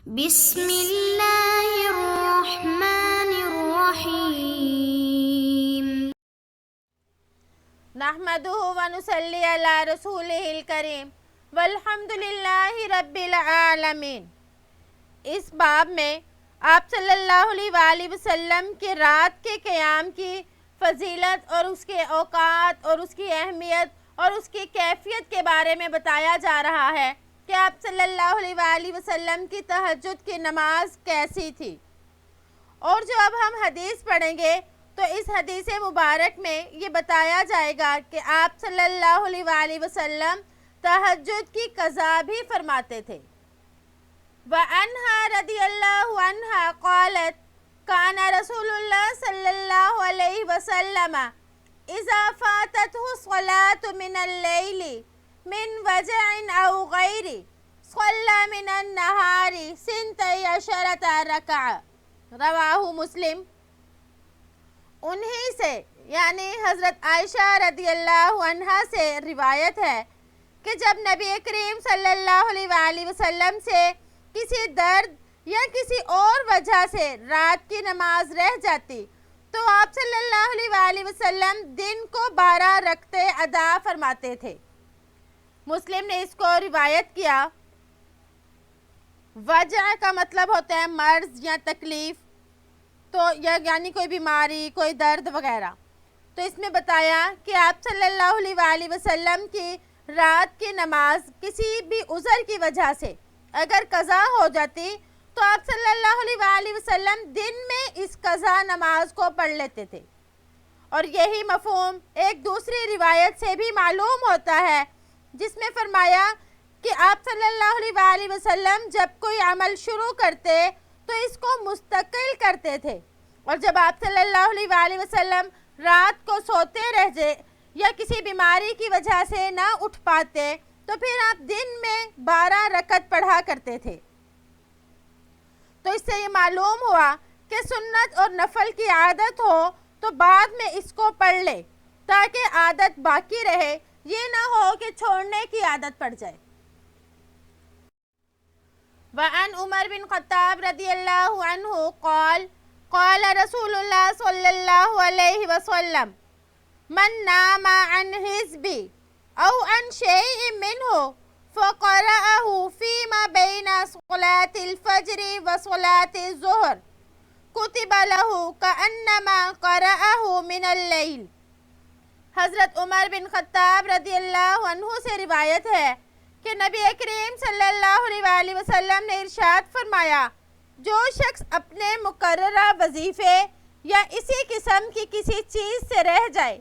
بسم اللہ الرحمن الرحیم نحمدہ ونصلی علی رسولہ الکریم والحمد للہ رب العالمین۔ اس باب میں آپ صلی اللہ علیہ وآلہ وسلم کے رات کے قیام کی فضیلت اور اس کے اوقات اور اس کی اہمیت اور اس کی کیفیت کے بارے میں بتایا جا رہا ہے کہ آپ صلی اللہ علیہ وآلہ وسلم کی تہجد کی نماز کیسی تھی۔ اور جو اب ہم حدیث پڑھیں گے تو اس حدیث مبارک میں یہ بتایا جائے گا کہ آپ صلی اللہ علیہ وآلہ وسلم تہجد کی قضا بھی فرماتے تھے۔ وعنہا رضی اللہ عنہا قالت کان رسول اللہ صلی اللہ علیہ وسلم اذا فاتته الصلاة من اللیل من وجع او غیر صلی من النہار سنتی عشرۃ رکعہ، رواہ مسلم۔ انہی سے یعنی حضرت عائشہ رضی اللہ عنہا سے روایت ہے کہ جب نبی کریم صلی اللہ علیہ وآلہ وسلم سے کسی درد یا کسی اور وجہ سے رات کی نماز رہ جاتی تو آپ صلی اللہ علیہ وآلہ وسلم دن کو 12 رکعتیں ادا فرماتے تھے۔ مسلم نے اس کو روایت کیا۔ وجع کا مطلب ہوتا ہے مرض یا تکلیف، تو یعنی کوئی بیماری، کوئی درد وغیرہ۔ تو اس میں بتایا کہ آپ صلی اللہ علیہ وآلہ وسلم کی رات کی نماز کسی بھی عذر کی وجہ سے اگر قضا ہو جاتی تو آپ صلی اللہ علیہ وآلہ وسلم دن میں اس قضا نماز کو پڑھ لیتے تھے۔ اور یہی مفہوم ایک دوسری روایت سے بھی معلوم ہوتا ہے جس میں فرمایا کہ آپ صلی اللہ علیہ وآلہ وسلم جب کوئی عمل شروع کرتے تو اس کو مستقل کرتے تھے، اور جب آپ صلی اللہ علیہ وآلہ وسلم رات کو سوتے رہ جائے یا کسی بیماری کی وجہ سے نہ اٹھ پاتے تو پھر آپ دن میں 12 رکعت پڑھا کرتے تھے۔ تو اس سے یہ معلوم ہوا کہ سنت اور نفل کی عادت ہو تو بعد میں اس کو پڑھ لے تاکہ عادت باقی رہے، یہ نہ ہو کہ چھوڑنے کی عادت پڑ جائے۔ وعن عمر بن خطاب رضی اللہ عنہ قال قال رسول اللہ صلی اللہ علیہ وسلم من نام عن حزب او عن شیء منہ فقرأه فيما بين صلاة الفجر وصلاة الظہر كتب له كأنما قرأه من الليل۔ حضرت عمر بن خطاب رضی اللہ عنہ سے روایت ہے کہ نبی کریم صلی اللہ علیہ وآلہ وسلم نے ارشاد فرمایا جو شخص اپنے مقررہ وظیفے یا اسی قسم کی کسی چیز سے رہ جائے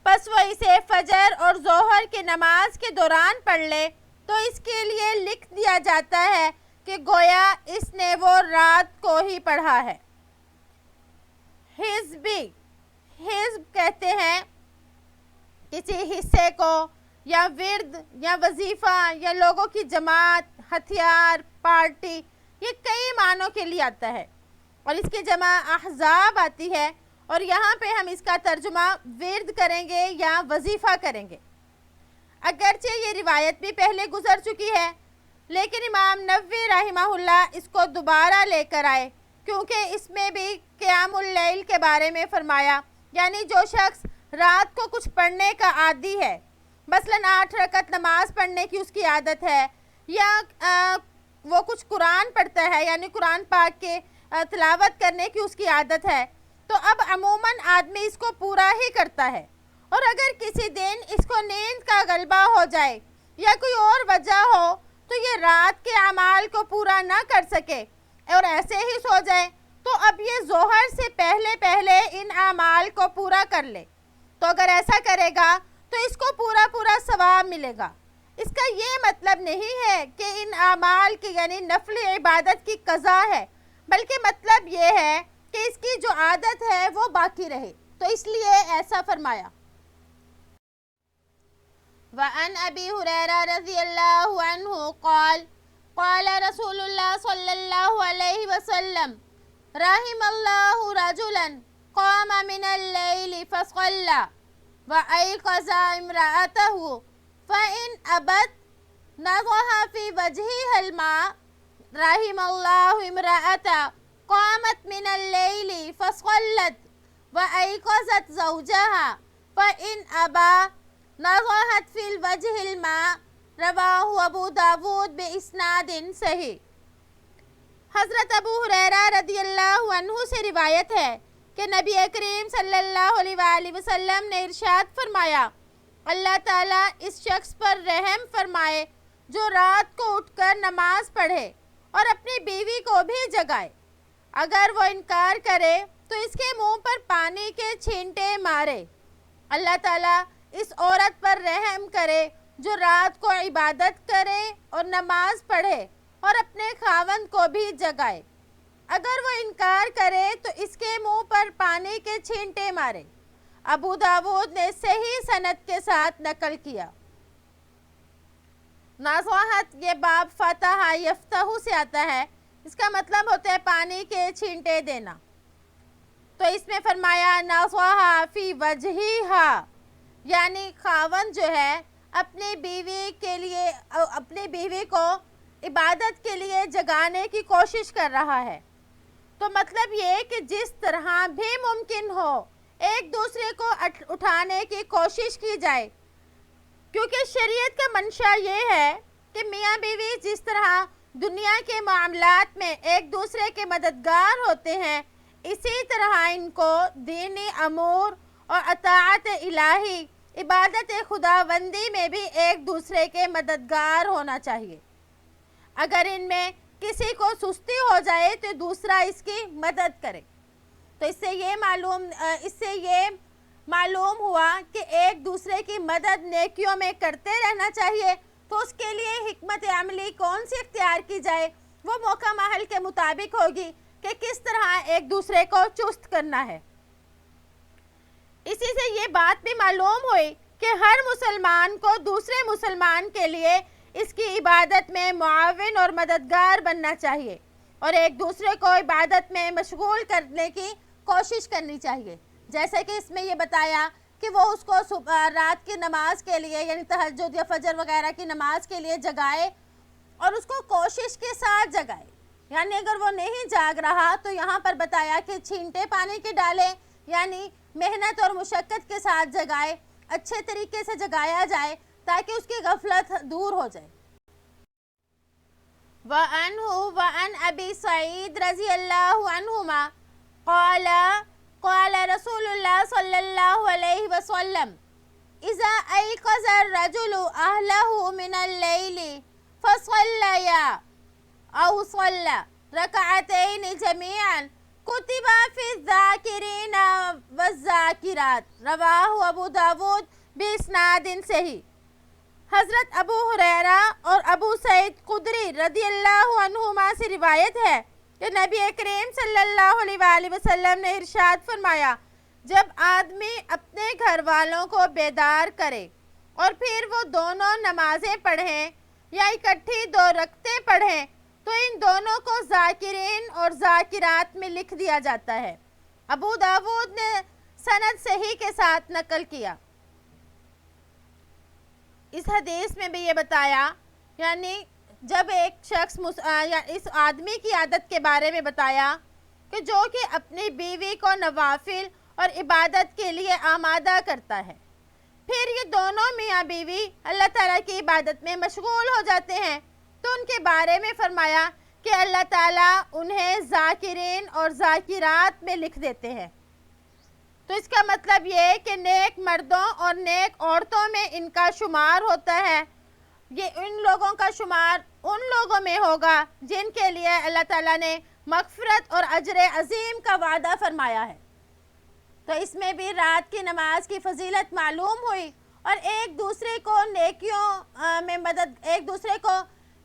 پس وہ اسے فجر اور ظہر کی نماز کے دوران پڑھ لے تو اس کے لیے لکھ دیا جاتا ہے کہ گویا اس نے وہ رات کو ہی پڑھا ہے۔ حزب کہتے ہیں کسی حصے کو یا ورد یا وظیفہ یا لوگوں کی جماعت، ہتھیار، پارٹی، یہ کئی معنوں کے لیے آتا ہے، اور اس کی جمع احزاب آتی ہے، اور یہاں پہ ہم اس کا ترجمہ ورد کریں گے یا وظیفہ کریں گے۔ اگرچہ یہ روایت بھی پہلے گزر چکی ہے لیکن امام نووی رحمہ اللہ اس کو دوبارہ لے کر آئے کیونکہ اس میں بھی قیام اللیل کے بارے میں فرمایا، یعنی جو شخص رات کو کچھ پڑھنے کا عادی ہے، مثلاً 8 رکعت نماز پڑھنے کی اس کی عادت ہے، یا وہ کچھ قرآن پڑھتا ہے یعنی قرآن پاک کے تلاوت کرنے کی اس کی عادت ہے، تو اب عموماً آدمی اس کو پورا ہی کرتا ہے، اور اگر کسی دن اس کو نیند کا غلبہ ہو جائے یا کوئی اور وجہ ہو تو یہ رات کے اعمال کو پورا نہ کر سکے اور ایسے ہی سو جائے تو اب یہ ظہر سے پہلے ان اعمال کو پورا کر لے، تو اگر ایسا کرے گا تو اس کو پورا ثواب ملے گا۔ اس کا یہ مطلب نہیں ہے کہ ان اعمال کی یعنی نفل عبادت کی قضا ہے، بلکہ مطلب یہ ہے کہ اس کی جو عادت ہے وہ باقی رہے، تو اس لیے ایسا فرمایا۔ وعن ابی ہریرہ رضی اللہ عنہ قال قال رسول اللہ صلی اللہ علیہ وسلم رحم اللہ رجلا قام من اللیل فصلی وایقظ امرأته فإن أبت نضح في وجهها الماء رحم اللہ امرأۃ قامت من اللیل فصلت وأيقظت زوجها فإن أبى نضحت في الوجه الماء رواہ ابو داود بإسناد صحیح۔ حضرت ابو ہریرہ رضی اللہ عنہ سے روایت ہے کہ نبی کریم صلی اللہ علیہ وآلہ وسلم نے ارشاد فرمایا، اللہ تعالیٰ اس شخص پر رحم فرمائے جو رات کو اٹھ کر نماز پڑھے اور اپنی بیوی کو بھی جگائے، اگر وہ انکار کرے تو اس کے منہ پر پانی کے چھینٹے مارے۔ اللہ تعالیٰ اس عورت پر رحم کرے جو رات کو عبادت کرے اور نماز پڑھے اور اپنے خاوند کو بھی جگائے، اگر وہ انکار کرے تو اس کے منہ پر پانی کے چھینٹے مارے۔ ابو داود نے صحیح سند کے ساتھ نقل کیا۔ ناصحت یہ باب فتح یفتح سے آتا ہے، اس کا مطلب ہوتا ہے پانی کے چھینٹے دینا۔ تو اس میں فرمایا ناصحہ فی وجہہا، یعنی خاوند جو ہے اپنی بیوی کو عبادت کے لیے جگانے کی کوشش کر رہا ہے۔ تو مطلب یہ کہ جس طرح بھی ممکن ہو ایک دوسرے کو اٹھانے کی کوشش کی جائے، کیونکہ شریعت کا منشا یہ ہے کہ میاں بیوی جس طرح دنیا کے معاملات میں ایک دوسرے کے مددگار ہوتے ہیں، اسی طرح ان کو دینی امور اور اطاعت الہی عبادت خداوندی میں بھی ایک دوسرے کے مددگار ہونا چاہیے۔ اگر ان میں کسی کو سستی ہو جائے تو دوسرا اس کی مدد کرے۔ تو اس سے یہ معلوم ہوا کہ ایک دوسرے کی مدد نیکیوں میں کرتے رہنا چاہیے۔ تو اس کے لیے حکمت عملی کون سی اختیار کی جائے، وہ موقع محل کے مطابق ہوگی کہ کس طرح ایک دوسرے کو چست کرنا ہے۔ اسی سے یہ بات بھی معلوم ہوئی کہ ہر مسلمان کو دوسرے مسلمان کے لیے اس کی عبادت میں معاون اور مددگار بننا چاہیے اور ایک دوسرے کو عبادت میں مشغول کرنے کی کوشش کرنی چاہیے۔ جیسے کہ اس میں یہ بتایا کہ وہ اس کو رات کی نماز کے لیے یعنی تہجد یا فجر وغیرہ کی نماز کے لیے جگائے اور اس کو کوشش کے ساتھ جگائے، یعنی اگر وہ نہیں جاگ رہا تو یہاں پر بتایا کہ چھینٹے پانی کے ڈالے، یعنی محنت اور مشقت کے ساتھ جگائے، اچھے طریقے سے جگایا جائے تاکہ اس کی غفلت دور ہو جائے۔ وَأَنْهُ وَأَنْ أَبِي سعید رضی اللہ عنہما قال رسول اللہ صلی اللہ علیہ وسلم اذا ایقظ الرجل اہلہ من اللیل فصلیا او صلی رکعتین جمیعا کتب فی الذاکرین والذاکرات رواہ ابو داود باسناد صحیح۔ حضرت ابو ہریرہ اور ابو سعید خدری رضی اللہ عنہما سے روایت ہے کہ نبی کریم صلی اللہ علیہ وآلہ وسلم نے ارشاد فرمایا، جب آدمی اپنے گھر والوں کو بیدار کرے اور پھر وہ دونوں نمازیں پڑھیں یا اکٹھی 2 رکعتیں پڑھیں تو ان دونوں کو ذاکرین اور ذاکرات میں لکھ دیا جاتا ہے۔ ابو داود نے سند صحیح کے ساتھ نقل کیا۔ اس حدیث میں بھی یہ بتایا، یعنی جب ایک شخص اس آدمی کی عادت کے بارے میں بتایا کہ جو کہ اپنی بیوی کو نوافل اور عبادت کے لیے آمادہ کرتا ہے، پھر یہ دونوں میاں بیوی اللہ تعالیٰ کی عبادت میں مشغول ہو جاتے ہیں، تو ان کے بارے میں فرمایا کہ اللہ تعالیٰ انہیں ذاکرین اور ذاکرات میں لکھ دیتے ہیں۔ تو اس کا مطلب یہ کہ نیک مردوں اور نیک عورتوں میں ان کا شمار ہوتا ہے، یہ ان لوگوں کا شمار ان لوگوں میں ہوگا جن کے لیے اللہ تعالیٰ نے مغفرت اور اجر عظیم کا وعدہ فرمایا ہے۔ تو اس میں بھی رات کی نماز کی فضیلت معلوم ہوئی اور ایک دوسرے کو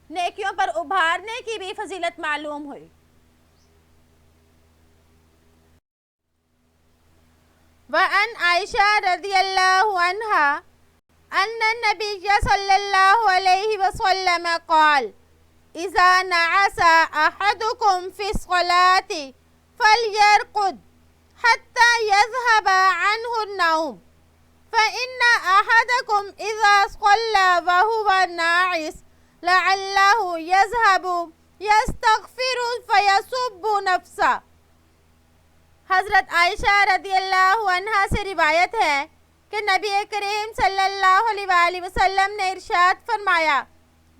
نیکیوں پر ابھارنے کی بھی فضیلت معلوم ہوئی۔ وعن عائشہ رضی اللہ عنہا ان النبی صلی اللہ علیہ وسلم قال اذا نعس احدکم فی الصلاة فلیرقد حتى يذهب عنه النوم فإن أحدكم إذا صلى وهو ناعس لعله يذهب یستغفر فیسب نفسہ۔ حضرت عائشہ رضی اللہ عنہا سے روایت ہے کہ نبی کریم صلی اللہ علیہ وآلہ وسلم نے ارشاد فرمایا،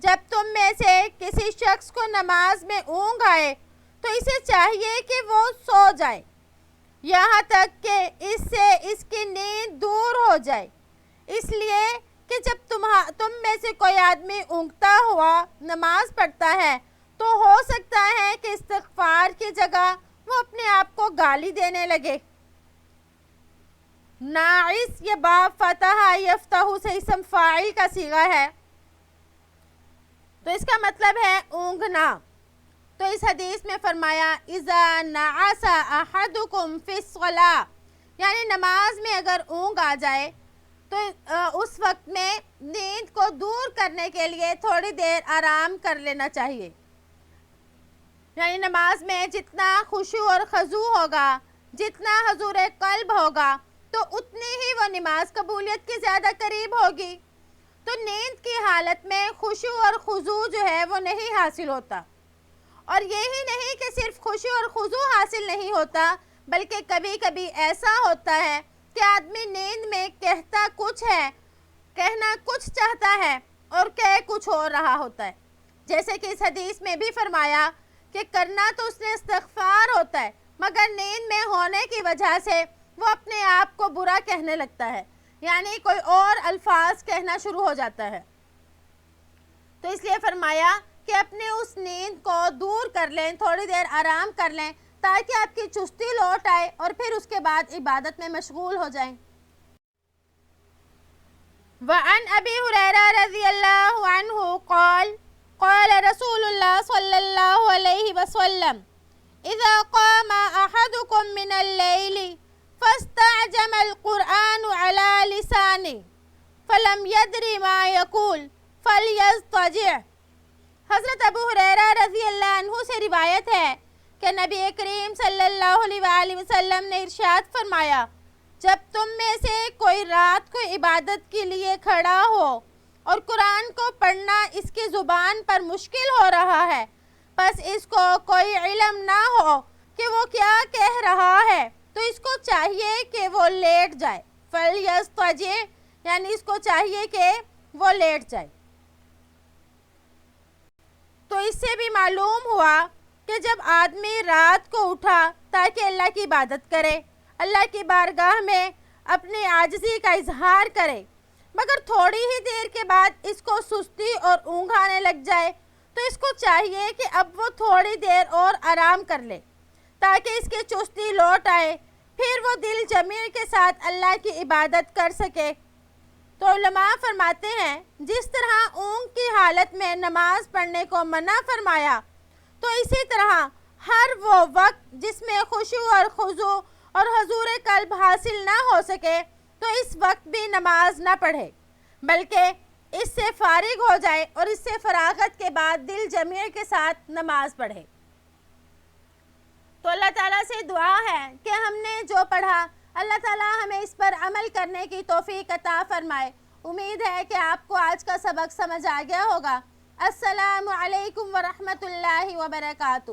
جب تم میں سے کسی شخص کو نماز میں اونگ آئے تو اسے چاہیے کہ وہ سو جائے یہاں تک کہ اس سے اس کی نیند دور ہو جائے، اس لیے کہ جب تم میں سے کوئی آدمی اونگتا ہوا نماز پڑھتا ہے تو ہو سکتا ہے کہ استغفار کی جگہ وہ اپنے آپ کو گالی دینے لگے۔ ناعس یہ باب فتح یفتح سے اسم فاعل کا صیغہ ہے، تو اس کا مطلب ہے اونگنا۔ تو اس حدیث میں فرمایا اذا نعس احدکم فی الصلاۃ، یعنی نماز میں اگر اونگ آ جائے تو اس وقت میں نیند کو دور کرنے کے لیے تھوڑی دیر آرام کر لینا چاہیے۔ یعنی نماز میں جتنا خشوع اور خضوع ہوگا، جتنا حضور قلب ہوگا، تو اتنی ہی وہ نماز قبولیت کے زیادہ قریب ہوگی۔ تو نیند کی حالت میں خشوع اور خضوع جو ہے وہ نہیں حاصل ہوتا، اور یہی نہیں کہ صرف خشوع اور خضوع حاصل نہیں ہوتا، بلکہ کبھی کبھی ایسا ہوتا ہے کہ آدمی نیند میں کہتا کچھ ہے، کہنا کچھ چاہتا ہے اور کہہ کچھ اور رہا ہوتا ہے، جیسے کہ اس حدیث میں بھی فرمایا کہ کرنا تو اس نے استغفار ہوتا ہے، مگر نیند میں ہونے کی وجہ سے وہ اپنے آپ کو برا کہنے لگتا ہے، یعنی کوئی اور الفاظ کہنا شروع ہو جاتا ہے۔ تو اس لیے فرمایا کہ اپنے اس نیند کو دور کر لیں، تھوڑی دیر آرام کر لیں تاکہ آپ کی چستی لوٹ آئے اور پھر اس کے بعد عبادت میں مشغول ہو جائیں۔ وعن ابی ہریرہ رضی اللہ عنہ قال قال رسول اللہ صلی اللہ علیہ وسلم اذا قام احدکم من اللیل فاستعجم القرآن على لسانه فلم يدر ما يقول فلیضطجع۔ حضرت ابو ہریرہ رضی اللہ عنہ سے روایت ہے کہ نبی کریم صلی اللہ علیہ وآلہ وسلم نے ارشاد فرمایا، جب تم میں سے کوئی رات کو عبادت کے لیے کھڑا ہو اور قرآن کو پڑھنا اس کی زبان پر مشکل ہو رہا ہے، پس اس کو کوئی علم نہ ہو کہ وہ کیا کہہ رہا ہے، تو اس کو چاہیے کہ وہ لیٹ جائے۔ فلیضطجع یعنی اس کو چاہیے کہ وہ لیٹ جائے۔ تو اس سے بھی معلوم ہوا کہ جب آدمی رات کو اٹھا تاکہ اللہ کی عبادت کرے، اللہ کی بارگاہ میں اپنی عاجزی کا اظہار کرے، مگر تھوڑی ہی دیر کے بعد اس کو سستی اور اونگ آنے لگ جائے، تو اس کو چاہیے کہ اب وہ تھوڑی دیر اور آرام کر لے تاکہ اس کی چستی لوٹ آئے، پھر وہ دل جمیع کے ساتھ اللہ کی عبادت کر سکے۔ تو علماء فرماتے ہیں جس طرح اونگ کی حالت میں نماز پڑھنے کو منع فرمایا، تو اسی طرح ہر وہ وقت جس میں خشوع اور خضوع اور حضور قلب حاصل نہ ہو سکے تو اس وقت بھی نماز نہ پڑھے، بلکہ اس سے فارغ ہو جائے اور اس سے فراغت کے بعد دل جمیع کے ساتھ نماز پڑھے۔ تو اللہ تعالیٰ سے دعا ہے کہ ہم نے جو پڑھا اللہ تعالیٰ ہمیں اس پر عمل کرنے کی توفیق عطا فرمائے۔ امید ہے کہ آپ کو آج کا سبق سمجھ آ گیا ہوگا۔ السلام علیکم ورحمۃ اللہ وبرکاتہ۔